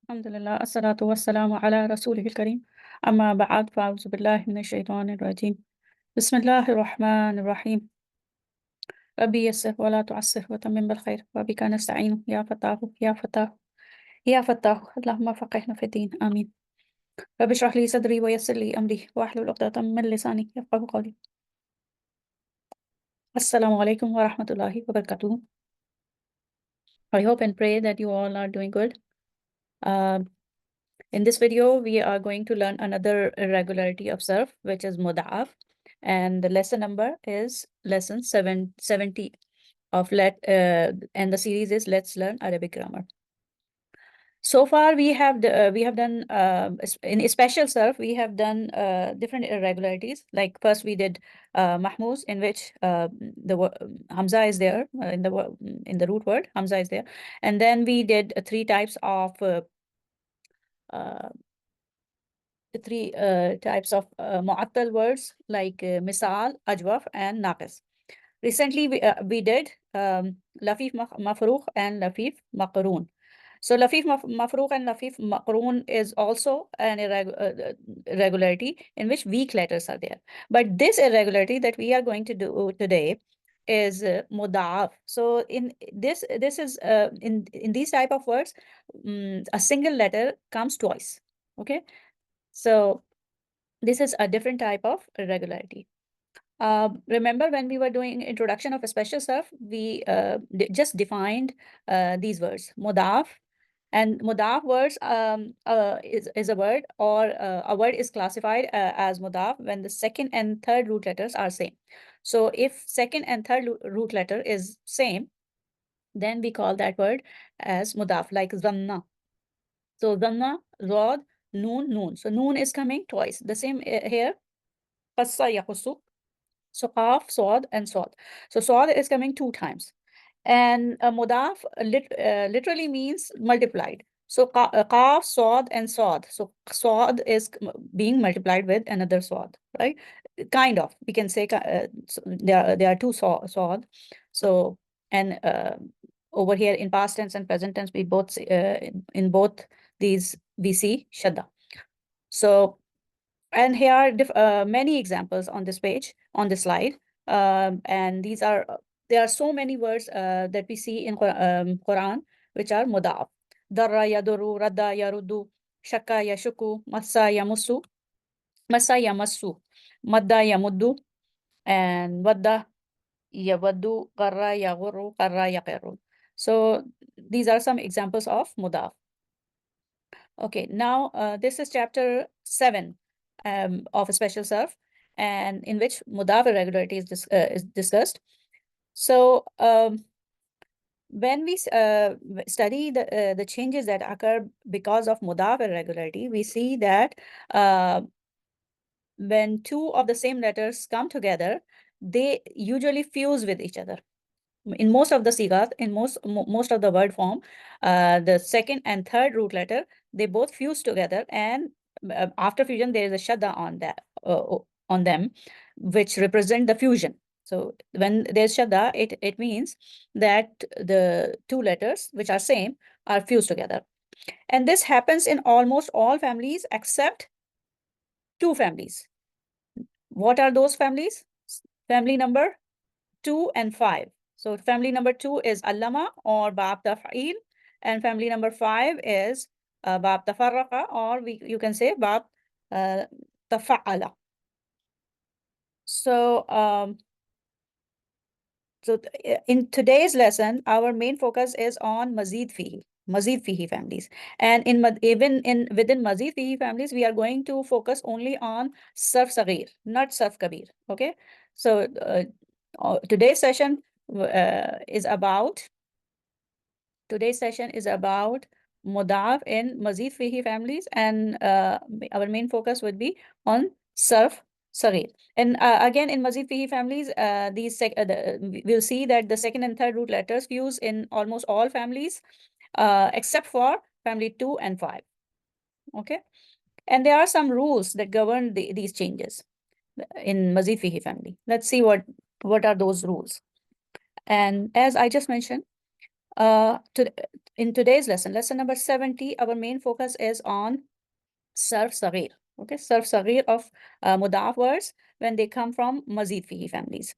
Alhamdulillah, assalatu wassalamu ala rasulihil kareem. Amma ba'ad, fa'auzu billahi minash shaitanir rajim. Bismillahir rahmanir rahim. Rabbi yassir wa la tu'assir wa tammim bil khair wa bika nasta'inu ya fatahu ya fatahu ya fatahu. Allahumma faqihna fid din. Amin. Rabbi shrah li sadri wa yassir li amri wa ahlul 'uqdatam min lisani yafqahu qawli. Assalamu alaikum wa rahmatullahi wa barakatuh. I hope and pray that you all are doing good. In this video, we are going to learn another irregularity of Sarf, which is Muda'af. And the lesson number is lesson 70 of and the series is Let's Learn Arabic Grammar. So far, we have done in a special Sarf, we have done different irregularities. Like first, we did Mahmuz, in which the Hamza is there in the root word. Hamza is there, and then we did three types of mu'attal words like misal, ajwaf, and naqis. Recently, we did lafif mafruq and lafif maqroon. So lafif mafruq and lafif maqroon is also an irregularity in which weak letters are there. But this irregularity that we are going to do today is muda'af. So in this is in these type of words, a single letter comes twice. Okay, so this is a different type of irregularity. Remember when we were doing introduction of a special Sarf, we just defined these words, Muda'af. And Muda'af words is a word, or a word is classified as Muda'af when the second and third root letters are same. So if second and third root letter is same, then we call that word as Muda'af, like Zanna. So Zanna, Rod, Noon, Noon. So Noon is coming twice. The same here. Qassa, Yaqusu. So Qaf, Sod, and Sod. So Sod is coming two times. And Muda'af literally means multiplied. So Qaf, Sod, and Sod. So Sod is being multiplied with another Sod, right? Kind of. We can say there are two Sod. So, and over here in past tense and present tense, we both in both these we see Shadda. So, and here are many examples on this page, on this slide. And these are, there are so many words that we see in Quran, which are Muda'af. Darra yaduru, radda yaruddu, shakka yashuku, massa yamussu, massa yamassu, madda yamuddu, and wadda yawaddu, qarra yaghurru, qarra yaqirru. So these are some examples of Muda'af. Okay, now this is chapter 7 of a special Sarf, and in which Muda'af irregularity is discussed. So when we study the changes that occur because of Muda'af irregularity, we see that when two of the same letters come together, they usually fuse with each other. In most of the sigat, in most of the word form, the second and third root letter, they both fuse together, and after fusion, there is a shadda on that on them, which represent the fusion. So when there's shadda, it means that the two letters, which are same, are fused together. And this happens in almost all families except two families. What are those families? Family number 2 and 5. So family number 2 is allama or bab taf'il, and family number 5 is bab tafarraqa, or you can say bab tafa'ala. So in today's lesson, our main focus is on Mazid Fihi families, and within Mazid Fihi families, we are going to focus only on Sarf Sagheer, not Sarf Kabir. Okay, so today's session is about Muda'af in Mazid Fihi families, and our main focus would be on Sarf Sagheer. And again, in Mazid Fihi families, we'll see that the second and third root letters fuse in almost all families, except for family 2 and 5. Okay, and there are some rules that govern these changes in Mazid Fihi family. Let's see what are those rules. And as I just mentioned, In today's lesson number 70, our main focus is on Sarf Sagheer. Okay, Sarf Sagheer of Muda'af words when they come from Mazid Fihi families.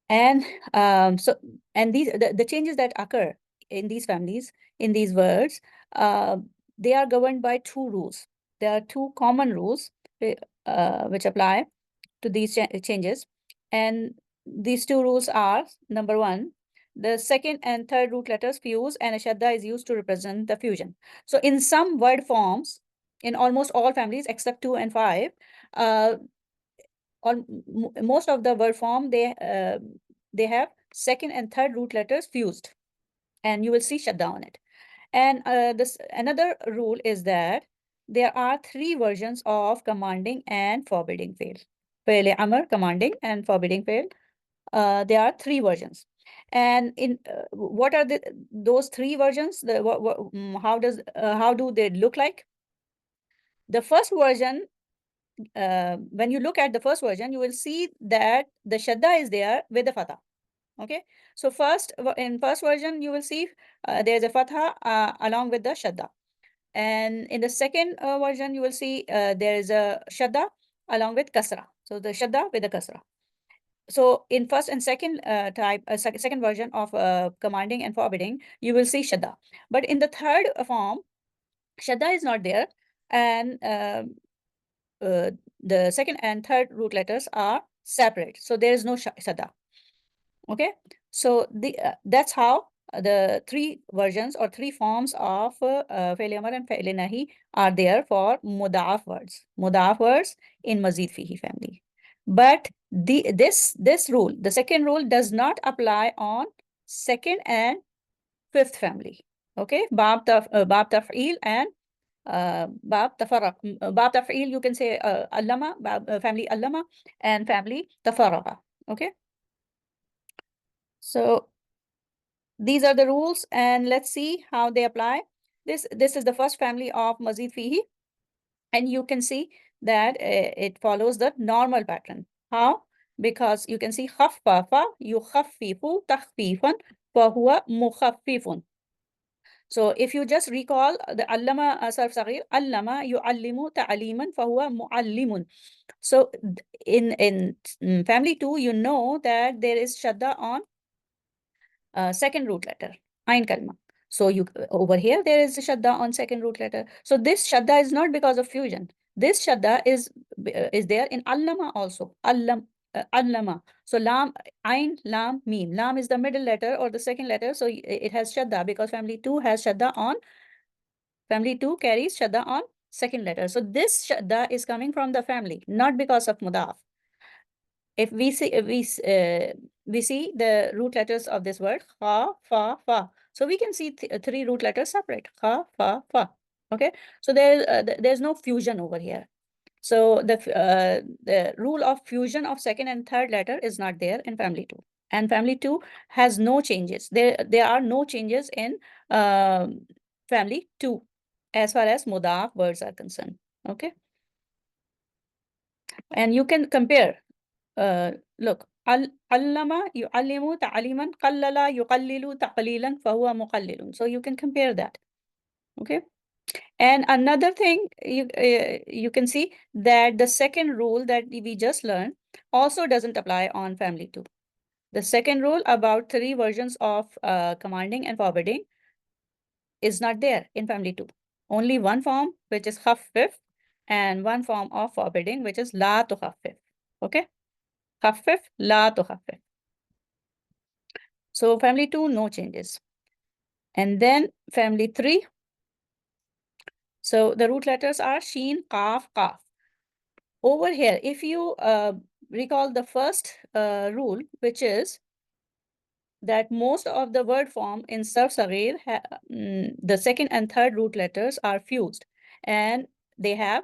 And the changes that occur in these families, in these words, they are governed by two rules. There are two common rules which apply to these changes. And these two rules are, number one, the second and third root letters fuse and a shadda is used to represent the fusion. So in some word forms, in almost all families except 2 and 5, most of the word form, they have second and third root letters fused, and you will see shadda on it. And this another rule is that there are three versions of commanding and forbidding fail. Fail amr, commanding, and forbidding fail. There are three versions. And in what are those three versions? How do they look like? The first version, when you look at the first version, you will see that the shadda is there with the fatha. Okay, so in first version, you will see there's a fatha along with the shadda. And in the second version, you will see there is a shadda along with kasra. So the shadda with the kasra. So in first and second second version of commanding and forbidding, you will see shadda. But in the third form, shadda is not there. And the second and third root letters are separate. So there is no shadda. Okay, so that's how the three versions or three forms of Fi'l Amr and Fi'l Nahi are there for Muda'af words. Muda'af words in Mazid Fihi family. But this rule, the second rule, does not apply on second and fifth family. Okay, Bab Taf'il and Bab Tafarraq. Bab Taf'il, you can say Allama, family Allama, and family Tafarraqa. Okay. So these are the rules, and let's see how they apply. This is the first family of Mazid Fihi, and you can see that it follows the normal pattern. How? Because you can see khaffafa yukhaffifu takhfifan fahuwa mukhaffifun. So if you just recall the allama sarf sagheer, allama yu'allimu ta'aliman fahuwa mu'allimun. So in family 2, you know that there is shadda on second root letter, ain kalma. So over here, there is a shadda on second root letter. So this shadda is not because of fusion. This shadda is there in allama also. Allama. So lam, ain, lam, mim. Lam is the middle letter or the second letter. So it has shadda because family 2 has shadda on. Family 2 carries shadda on second letter. So this shadda is coming from the family, not because of muda'af. If we see the root letters of this word, kha, fa, fa. So we can see three root letters separate, kha, fa, fa. Okay, so there's no fusion over here. So the rule of fusion of second and third letter is not there in family 2. And family 2 has no changes. There are no changes in family 2 as far as muda'af words are concerned. Okay, and you can compare. Look, allama yu'allimu ta'aliman, qallala yuqallilu taqlilan, fahuwa muqallilun. So you can compare that. Okay. And another thing, you can see that the second rule that we just learned also doesn't apply on family 2. The second rule about three versions of commanding and forbidding is not there in family 2. Only one form, which is khaffif, and one form of forbidding, which is la tukhaffif. Okay. Khaffif, la tukhaffif. So family 2, no changes. And then family 3. So the root letters are sheen, qaf, qaf. Over here, if you recall the first rule, which is that most of the word form in Sarf Sagheer, the second and third root letters are fused and they have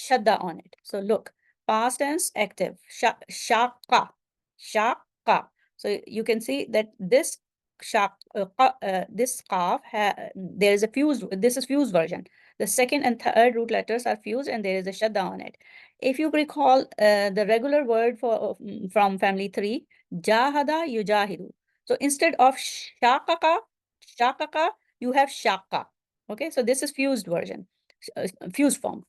shadda on it. So look, past tense active, shaqqa, shaqqa. So you can see that this this qaf, there is a fused, this is fused version. The second and third root letters are fused and there is a shadda on it. If you recall the regular word from family 3, jahada yujahidu. So instead of shaqaqa, you have shaqqa. Okay, so this is fused version, fused form.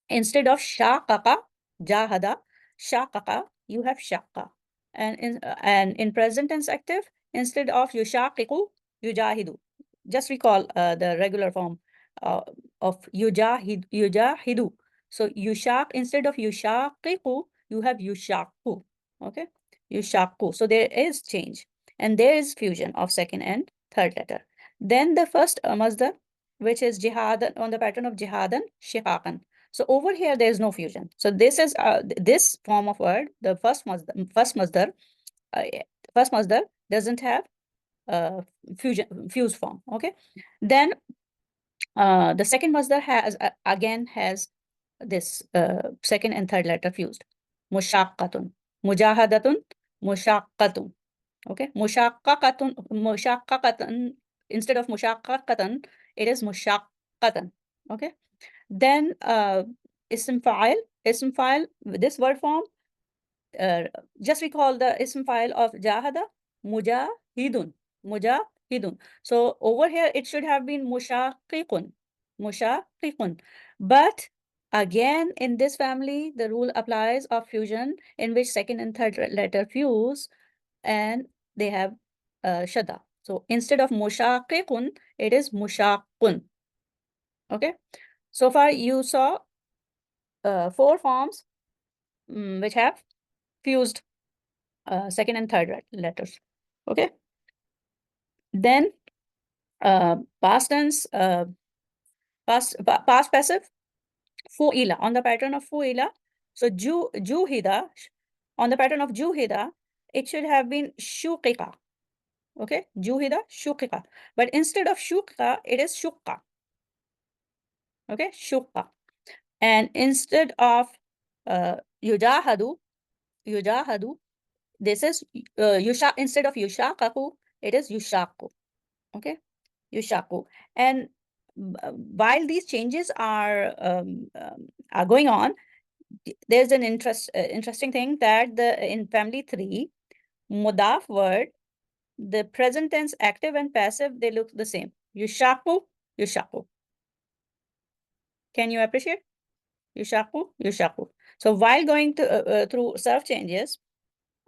Instead of shaqaqa, jahada, shaqaqa, you have shaqqa. And in present tense active, instead of yushaqiqu, yujahidu. Just recall the regular form uh, of yujahidu. So yushaq, instead of yushaqiqu, you have yushaqu. Okay, yushaqu. So there is change, and there is fusion of second and third letter. Then the first masdar, which is jihadan, on the pattern of jihadan, shiqaqan. So over here, there is no fusion. So this is this form of word, the uh, first masdar doesn't have fused form. Okay, then the second masdar has again has this second and third letter fused. Mushaqqatun, mujahadatun, mushaqqatun. Okay, mushaqqaqatun. Instead of mushaqqaqatan, it is mushaqqatan. Okay. Then ism fa'il, this word form, uh, just recall the ism fa'il of jahada, mujahidun, mujahidun. So over here, it should have been mushaqiqun, mushaqiqun. But again, in this family, the rule applies of fusion in which second and third letter fuse and they have shadda. So instead of mushaqiqun, it is mushaqun. Okay. So far, you saw four forms which have fused second and third letters. Okay. Then past tense, past passive, fu'ila, on the pattern of fu'ila. So juhida, on the pattern of juhida, it should have been shuqiqa. Okay, juhida, shuqiqa. But instead of shuqiqa, it is shuqqa. Okay, shuqqa. And instead of yujahadu, this is instead of yushaqaku, it is yushaqu. Okay, yushaku. And while these changes are going on, there's an interesting thing that in family 3, muda'af word, the present tense active and passive, they look the same. Yushaku, yushaku. Can you appreciate? Yushaku, yushaku. So while going through surf changes,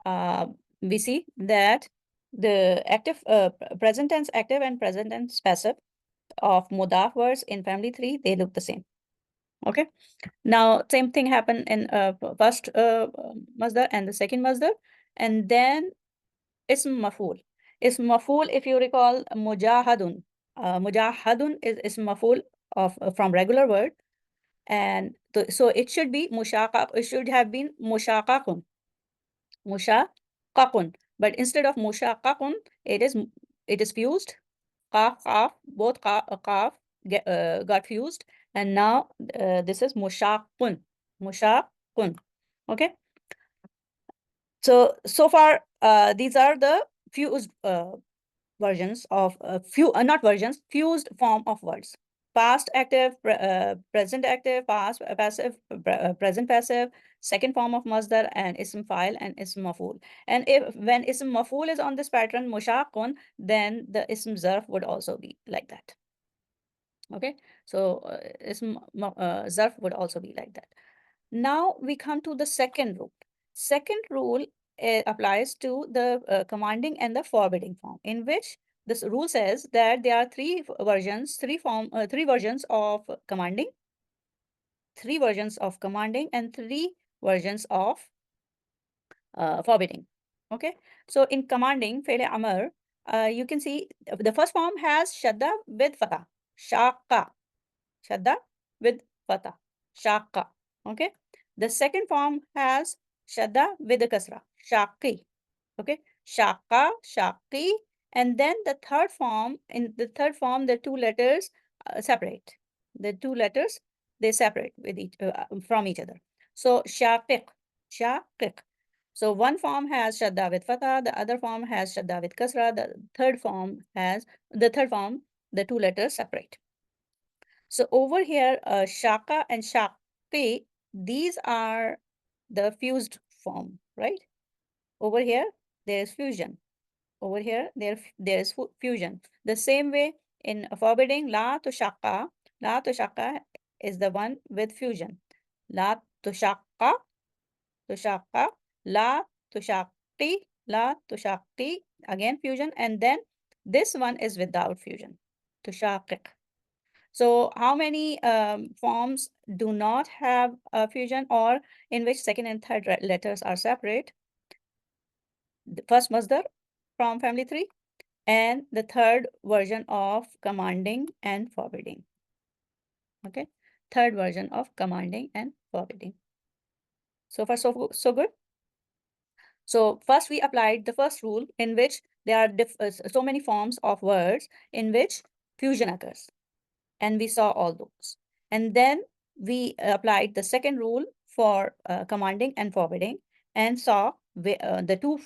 we see that the active present tense active and present tense passive of muda'af words in family 3, they look the same. Okay. Now, same thing happened in first masdar and the second masdar. And then ism maf'ul. Ism maf'ul, if you recall, mujahadun. Mujahadun is ism maf'ul of from regular word. And so it should be mushaqaq. It should have been mushaqaqun. Mushaqaqun. But instead of mushaqaqun, it is fused. Qaf, both qaf got fused. And now this is mushaqun. Mushaqun. Okay. So far, these are the fused versions of not versions, fused form of words. Past active, present active, past passive, present passive, second form of masdar, and ism fa'il and ism maf'ul. And if when ism maf'ul is on this pattern, mushaqun, then the ism zarf would also be like that. Okay, so ism zarf would also be like that. Now we come to the second rule. Second rule applies to the commanding and the forbidding form, in which this rule says that there are three versions of commanding, and three versions of forbidding. Okay, so in commanding, Fi'l Amr, you can see the first form has shadda with fatha, shaqqa, shadda with fatha, shaqqa. Okay, the second form has shadda with the kasra, shaqi. Okay, shaqqa, shaqi. And then the third form, the two letters separate. The two letters, they separate with from each other. So shaqiq, shaqiq. So one form has shadda with fatha, the other form has shadda with kasra, the third form, the two letters separate. So over here, shaka and shaqi, these are the fused form, right? Over here, there is fusion. over here, there is fusion. The same way in forbidding, la tushaqqa is the one with fusion. La tushaqqa, tushaqqa, la tushaqqi, again fusion, and then this one is without fusion, tushaqiq. So how many forms do not have fusion, or in which second and third letters are separate? The first masdar from family 3, and the third version of commanding and forbidding. Okay, third version of commanding and forbidding. So far, so good. So first we applied the first rule, in which there are so many forms of words in which fusion occurs, and we saw all those. And then we applied the second rule for commanding and forbidding, and saw the two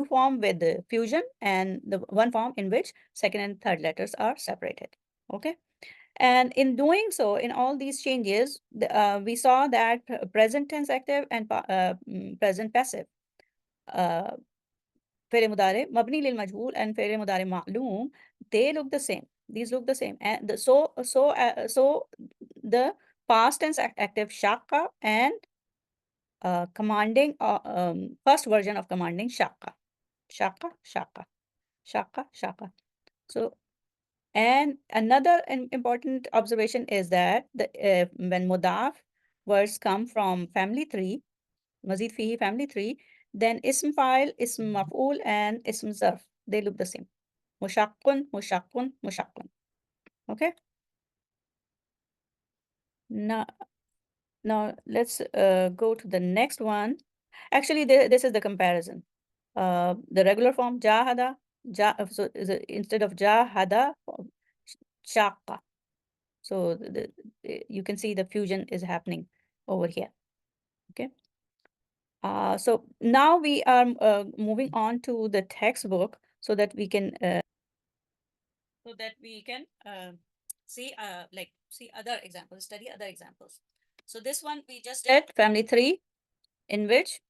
form with the fusion, and the one form in which second and third letters are separated. Okay. And in doing so, in all these changes, we saw that present tense active and present passive, فعل مضارع مبني للمجهول and فعل مضارع معلوم, they look the same. These look the same. And so the past tense active shaqqa and commanding first version of commanding shaqqa. So, and another important observation is that when muda'af words come from family 3, Mazid Fihi family 3, then ism fa'il, ism maf'ul, and ism zarf, they look the same. Mushaqqun, mushaqqun, mushaqqun. Okay. Now let's go to the next one. Actually, this is the comparison. The regular form jahada, so instead of jahada, shaqqa. So you can see the fusion is happening over here. Okay. So now we are moving on to the textbook, so that we can see see other examples, study other examples. So this one we just did family 3, in which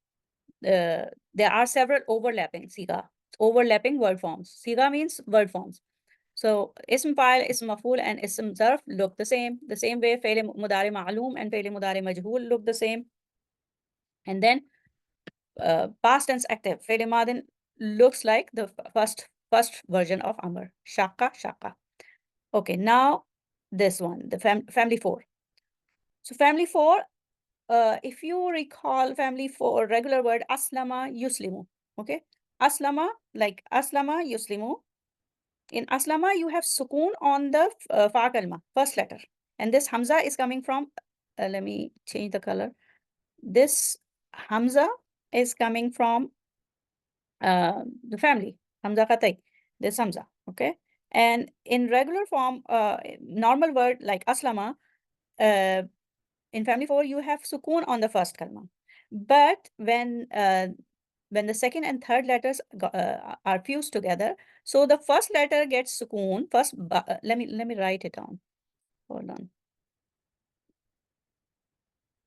there are several overlapping word forms. Siga means word forms. So ism fa'il, ism maf'ul, and ism zarf look the same. The same way fi'l mudari ma'lum and fi'l mudari majhul look the same. And then past tense active, fi'l madin, looks like the first version of amr, shaqqa. Okay, now this one, the family 4. So family 4, if you recall family 4, regular word aslama yuslimu. Okay, aslama, like aslama yuslimu. In aslama, you have sukoon on the fa kalma, first letter. And this hamza is coming from, let me change the color. This hamza is coming from the family, hamza khatai, this hamza, okay? And in regular form, normal word like aslama, in family 4, you have sukoon on the first kalma. But when the second and third letters are fused together, so the first letter gets sukoon. First, let me write it down. Hold on.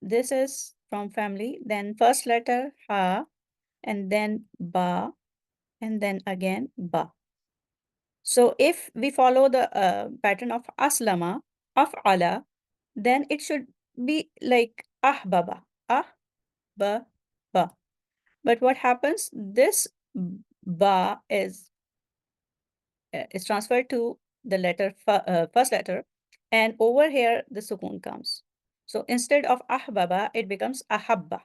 This is from family. Then first letter ha, and then ba, and then again ba. So if we follow the pattern of aslama, af'ala, then it should be like ahbaba, ba. But what happens? This ba is transferred to the letter first letter, and over here the sukoon comes. So instead of ahbaba, it becomes ahabba.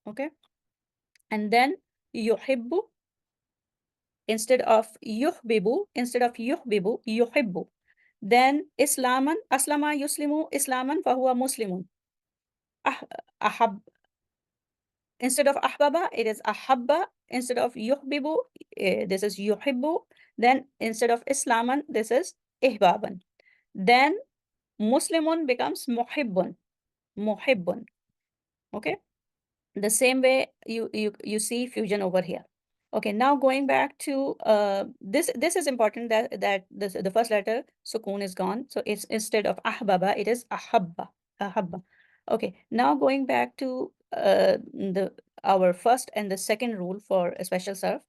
Okay. And then yuhibbu, instead of yuhbibu, yuhibbu. Then aslama yuslimu islaman fahuwa muslimun. Instead of ahbaba, it is ahabba. Instead of yuhbibu, this is yuhibbu. Then instead of islaman, this is ihbaban. Then muslimun becomes muhibbun. Okay. The same way you see fusion over here. Okay, now going back to this is important, that the first letter sukoon is gone. So it's instead of ahbaba, it is ahabba. Okay, now going back to our first and the second rule for a special surf.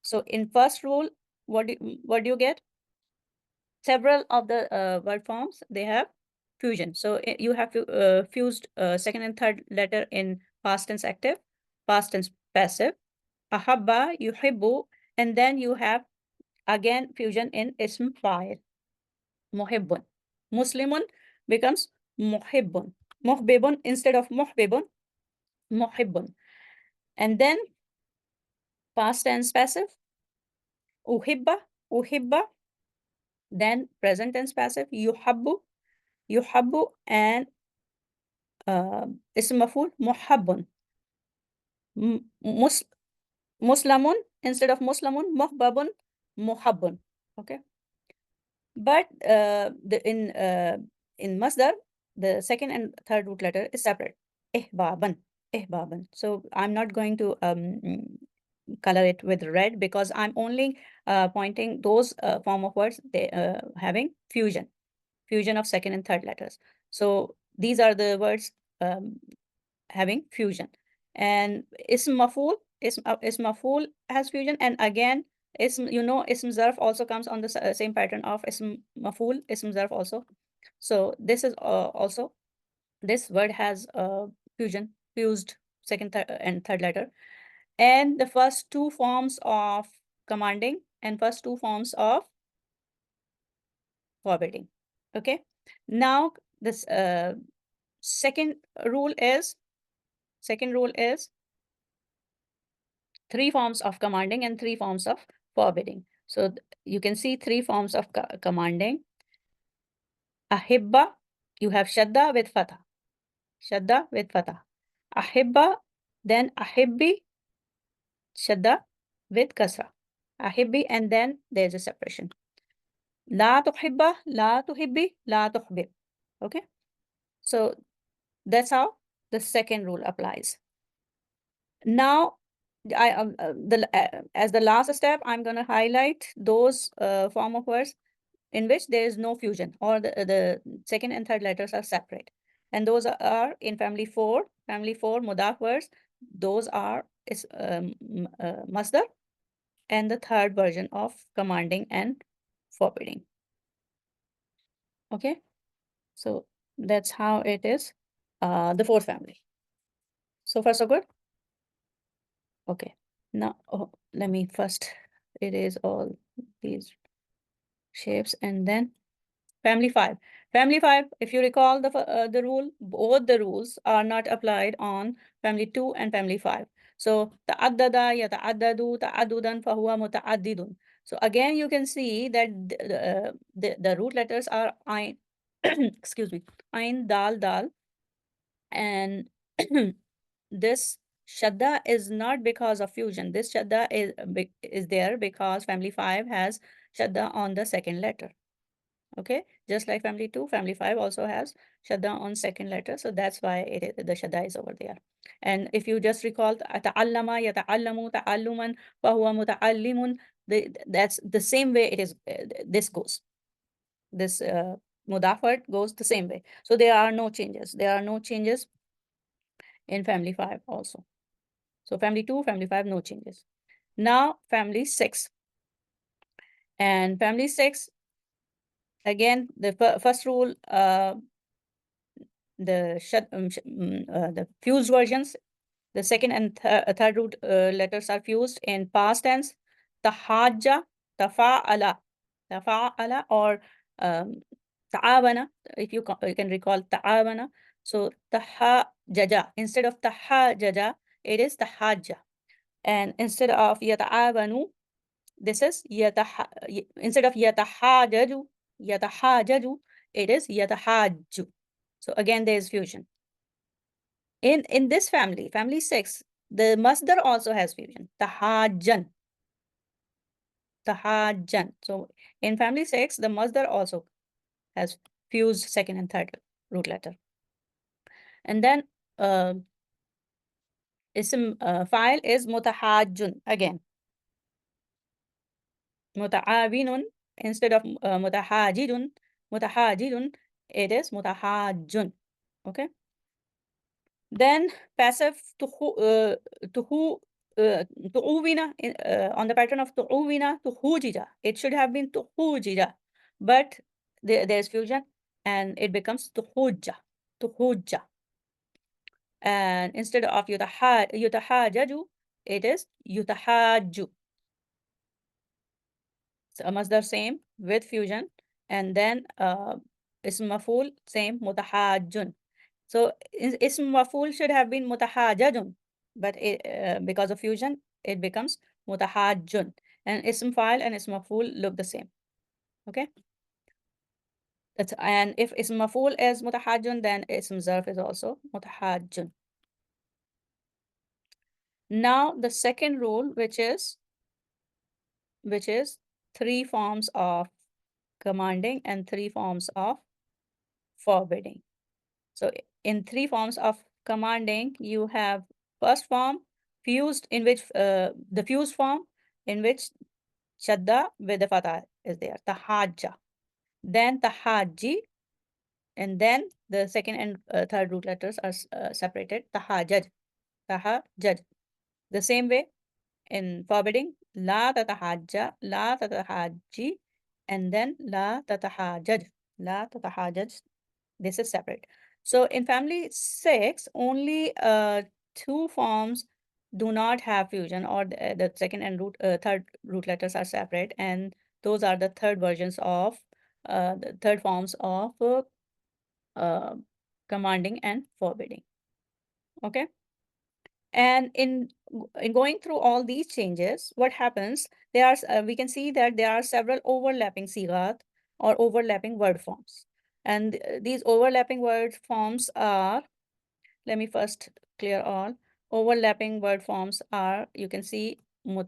So in first rule, what do you get? Several of the word forms, they have fusion. So you have fused second and third letter in past tense active, past tense passive, ahabba, yuhibbu, and then you have again fusion in ism fa'il, muhibbun. Muslimun becomes muhibbun. Muhbibun instead of muhbibun, muhibbun. And then past tense passive, uhibba, uhibba. Then present tense passive, yuhabbu, yuhabbu, and اسم مفعول محب. مس مسلم instead of مسلم محبب محب. Okay, but in masdar the second and third root letter is separate. إحبابا, إحبابا. So I'm not going to color it with red because I'm only pointing those form of words they having fusion of second and third letters. So these are the words having fusion. And ism maf'ul, ism maf'ul has fusion, and again ism, ism zarf also comes on the same pattern of ism maf'ul, ism zarf also. So this is also, this word has fusion, fused second and third letter, and the first two forms of commanding and first two forms of forbidding. Okay, now this second rule is three forms of commanding and three forms of forbidding. So you can see three forms of commanding. Ahibba, you have shadda with fatha. Shadda with fatha. Ahibba, then ahibbi, shadda with kasra. Ahibbi, and then there's a separation. La tuhibba, la tuhibbi, la tuhbib. Okay? So that's how the second rule applies. Now, as the last step, I'm going to highlight those form of words in which there is no fusion, or the second and third letters are separate. And those are in family 4, Muda'af words. Those are masdar, and the third version of commanding and forbidding. Okay, so that's how it is, the fourth family. So far, so good? Okay, now let me first erase all these shapes, and then family 5. Family 5, if you recall the rule, both the rules are not applied on family 2 and family 5. So ta'addada yata'addadu ta'addudan fahuwa muta'addidun. So again you can see that the root letters are ain, excuse me, ain, dal, dal, and this shadda is not because of fusion. This shadda is there because family 5 has shadda on the second letter. Okay, just like family 2, family 5 also has shadda on second letter. So that's why the shadda is over there. And if you just recall, ta'allama, yata'allamu, ta'alluman, fahuwa muta'allimun, that's the same way it is, this goes. This muda'af word goes the same way. So there are no changes. There are no changes in family 5 also. So family 2, family 5, no changes. Now family 6. And family 6, again, the first rule, the fused versions, the second and third root letters are fused in past tense. Tahajja, tafa'ala, tafa'ala, or ta'awana, if you can recall ta'awana. So tahajjaja, instead of tahajjaja, it is tahajja. And instead of yata'awanu, this is instead of yatahajaju, it is yatahajju. So again, there is fusion. In this family, family 6, the masdar also has fusion. Tahajjan. Tahajjan. So in family 6, the masdar also has fused second and third root letter. And then ism file is mutahajjun again. Muta'awinun instead of mutahajidun, it is mutahajjun. Okay. Then passive tuhu tu'uwina, on the pattern of tu'uwina, tuhujija. It should have been tuhujija, but there's fusion and it becomes tuhujja, tuhujja. And instead of yutahajaju, it is yutahajju. So masdar same with fusion, and then ism maf'ul same, mutahajjun. So ism maf'ul should have been mutahajjun, but because of fusion, it becomes mutahajjun. And ism fa'il and ism maf'ul look the same. Okay. And if ism maf'ul is mutahajjun, then ism zarf is also mutahajjun. Now the second rule, which is 3 forms of commanding and 3 forms of forbidding. So in 3 forms of commanding, you have first form, fused, in which the fused form, in which shadda with the fatah is there, tahajja. Then tahajji, and then the second and third root letters are separated, tahajjaj, tahajjaj. The same way in forbidding, la tatahajja, la tatahajji, and then la tatahajjaj, la tatahajjaj. This is separate. So in family 6, only 2 forms do not have fusion, or the second and third root letters are separate, and those are the third versions of the third forms of uh, commanding and forbidding. Okay. And in going through all these changes, what happens? We can see that there are several overlapping sighat or overlapping word forms. And these overlapping word forms are, let me first clear all. Overlapping word forms are, you can see, ism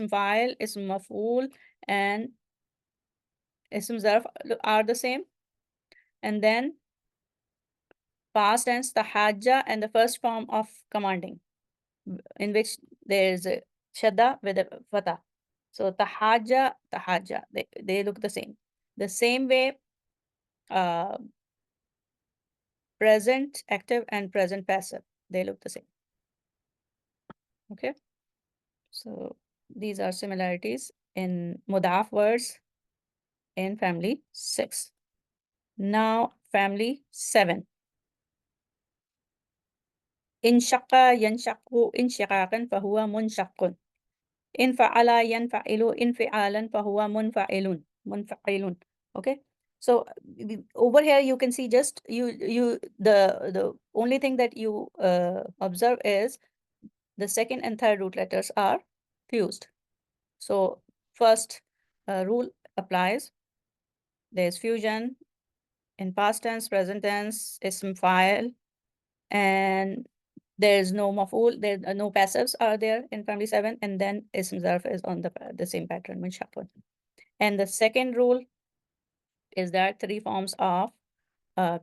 fa'il, ism maf'ul, and ism zarf are the same. And then past tense, tahajja, and the first form of commanding, in which there is a shadda with a fatah. So tahajja, tahajja, they look the same. The same way, present active and present passive, they look the same. Okay. So these are similarities in Muda'af words in family 6. Now family 7. إن شق ينشق انشقاقا فهو منشق. إن فعل ينفعل انفعالا فهو منفعل. Okay. So over here you can see just the only thing that you observe is the second and third root letters are fused. So first rule applies. There's fusion in past tense, present tense, ism fa'il, and there's no maf'ul, there are no passives are there in family 7, and then ism zarf is on the same pattern, munshaqun. And the second rule is that 3 forms of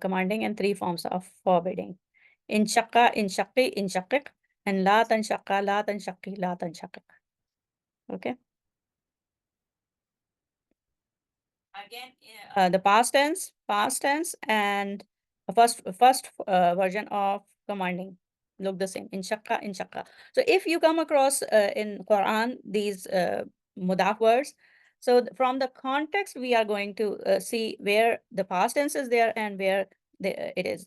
commanding and 3 forms of forbidding. Inshaqa, inshaqi, inshaqiq, and la tanshaqa, la tanshaqi, la tanshaqiq. Okay. Again, the past tense, and the first version of commanding look the same. Inshaqqa, inshaqqa. So if you come across in Quran these mudaf words, so from the context we are going to see where the past tense is there and where it is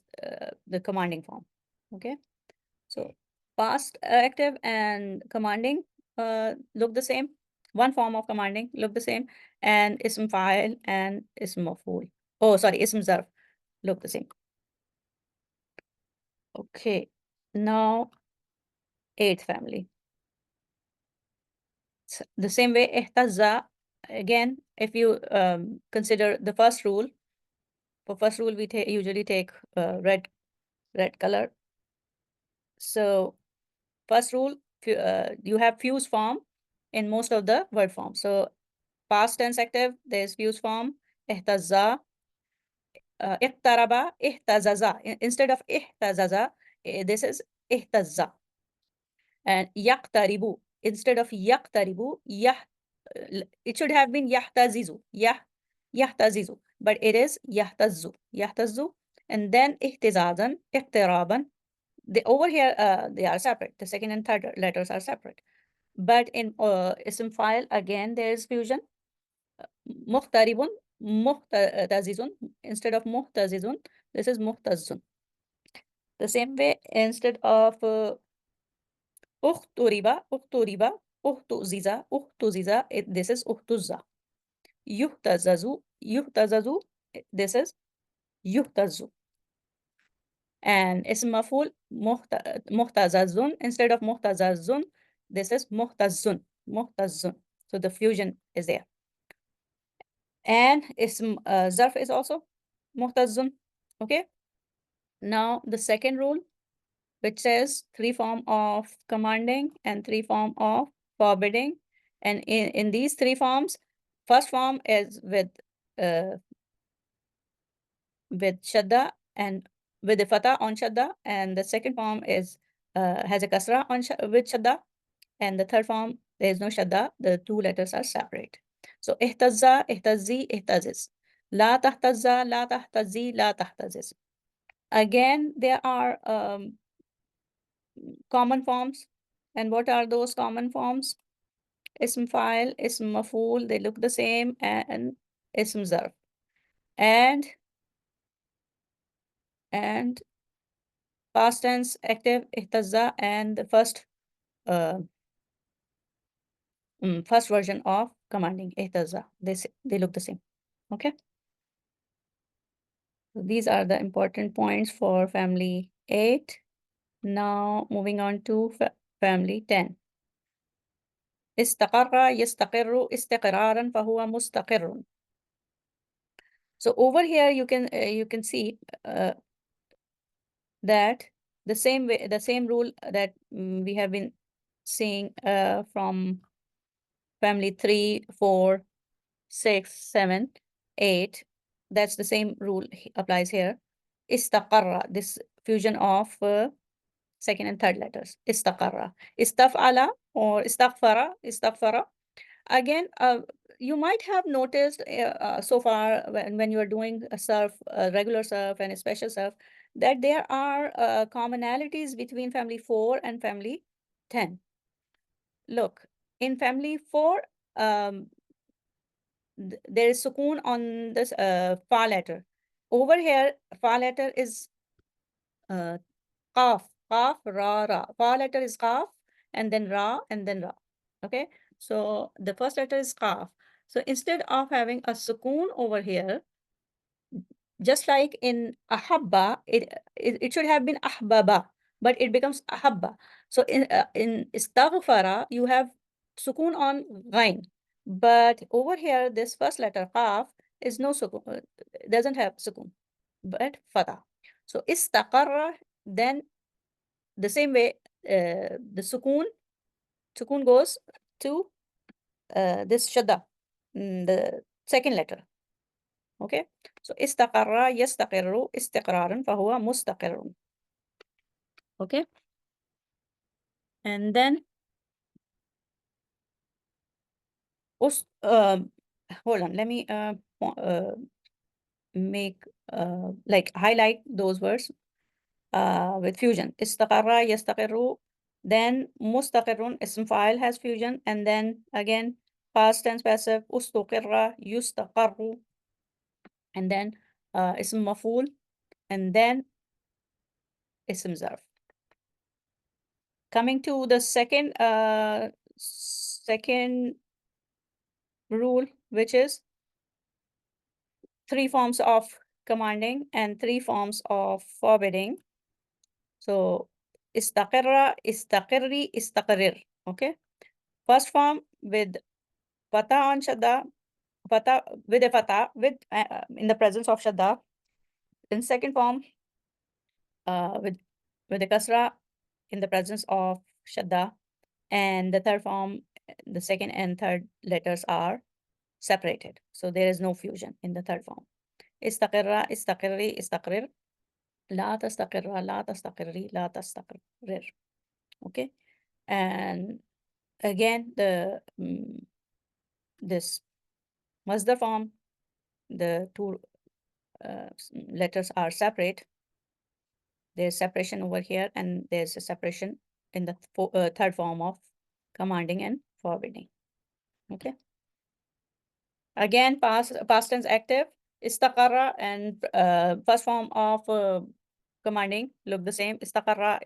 the commanding form. Okay. So past active and commanding look the same. One form of commanding look the same, and ism fa'il and ism maf'ul. Oh, sorry, ism zarf look the same. Okay, now 8th family. The same way, ihtazza. Again, if you consider the first rule, for first rule we usually take red color. So first rule, you have fused form in most of the word forms. So past tense active, there's fused form, ihtazza, iqtaraba, ihtazaza. Instead of ihtazaza, this is ihtazza. And yaqtaribu, instead of yaqtaribu, it should have been yahtazizu, yahtazizu, but it is yahtazzu, yahtazzu. And then ihtizazan, iqtiraban, over here, they are separate. The second and third letters are separate. But in ism file, again, there is fusion. Muhtaribun, muhtazizun. Instead of muhtazizun, this is muhtazun. The same way, instead of uhturiba, uhtuziza, this is uhtuzza. Yuhtazazu, this is yuhtazu. And ism maf'ul, muhtazazun, instead of muhtazazun, this is muhtazun. So the fusion is there. And ism zarf is also muhtazun. Okay. Now the second rule, which says 3 form of commanding and 3 form of forbidding. And in these 3 forms, first form is with shadda and with the fatha on shadda, and the second form is has a kasra on with shadda, and the third form there is no shadda. The 2 letters are separate. So ihtazza, ihtazzi, ihtaziz. La tahtazza, la tahtazzi, la tahtaziz. Again, there are common forms. And what are those common forms? Ism file, ism maf'ul, they look the same, and ism zarf. And past tense active ihtazza, and the first version of commanding ihtazza. They look the same. Okay. So these are the important points for family 8. Now moving on to family 10. استقر يستقر استقرارا فهو مستقر. So over here you can see that the same rule that we have been seeing from family 3, 4, 6, 7, 8. That's the same rule applies here. Istaqarra, this fusion of second and third letters. Istaqarra. Istaf'ala or istaghfara. Again, you might have noticed so far when you are doing a surf, regular surf and a special surf, that there are commonalities between family 4 and family 10. Look, in family 4, there is sukoon on this fa letter. Over here, fa letter is qaf, ra. Fa letter is qaf, and then ra, and then ra. Okay, so the first letter is qaf. So instead of having a sukoon over here, just like in ahabba, it should have been ahbaba, but it becomes ahabba. So in istaghfara, you have sukoon on ghain. But over here, this first letter, qaf, is no sukoon, doesn't have sukoon, but fatha. So istaqarra, then the same way, the sukoon goes to this shadda, the second letter. Okay, so istaqarra yastaqirru istiqraran fahuwa mustaqirrun. Okay, and then hold on, let me make like highlight those words with fusion. Istaqarra yastaqirru, then mustaqirrun, ism file has fusion, and then again past tense passive, ustuqirra yustaqarru, and then ism maf'ul, and then ism zarf. Coming to the second rule, which is 3 forms of commanding and 3 forms of forbidding. So istaqirra, istaqirri, istaqrir. Okay. First form with fatha on shadda, fatha with a fatha with in the presence of shadda. Then second form with a kasra in the presence of shadda, and the third form, the second and third letters are separated. So there is no fusion in the third form. Istaqirra, istaqirri, istaqrir. La tastaqirra, la tastaqirri, la tastaqrir. Okay. And again, this masdar form, the 2 letters are separate. There's separation over here, and there's a separation in the third form of commanding and forbidding. Okay. Again, past tense active, istaqarra, and first form of commanding look the same. Istaqarra.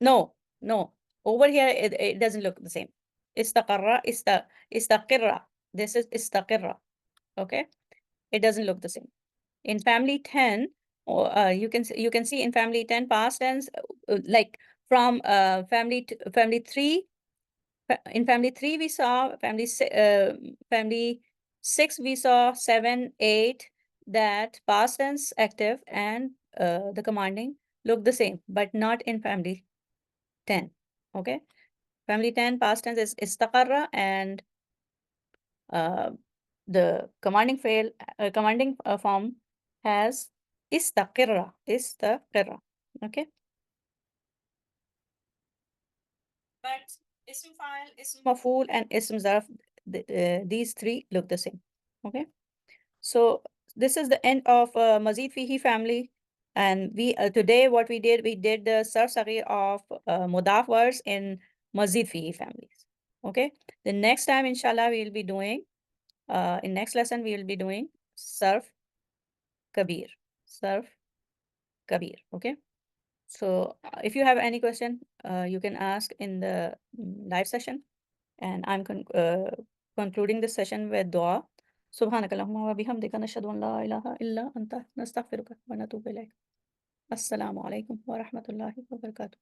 No, no. Over here, it doesn't look the same. Istaqarra, istaqirra. This is istaqirra. Okay. It doesn't look the same. In family 10, you can see in family 10 past tense, like from family 3. In family 3 we saw family 6 we saw 7, 8, that past tense active and the commanding look the same, but not in family 10. Okay, family 10 past tense is istaqarra, and the commanding form has istaqirra. Okay, but ism fa'il, ism maf'ul, and ism zarf, these three look the same. Okay, so this is the end of Mazid Fihi family, and we today what we did the Sarf Sagheer of Muda'af words in Mazid Fihi families. Okay, the next time inshallah we will be doing in next lesson we will be doing Sarf Kabir. Sarf Kabir. Okay. So if you have any question, you can ask in the live session, and I'm concluding this session with dua. Subhanakallahumma wa bihamdika nashhadu an la ilaha illa anta nastaghfiruka wa natubu ilayk. Assalamu alaikum wa rahmatullahi wa barakatuh.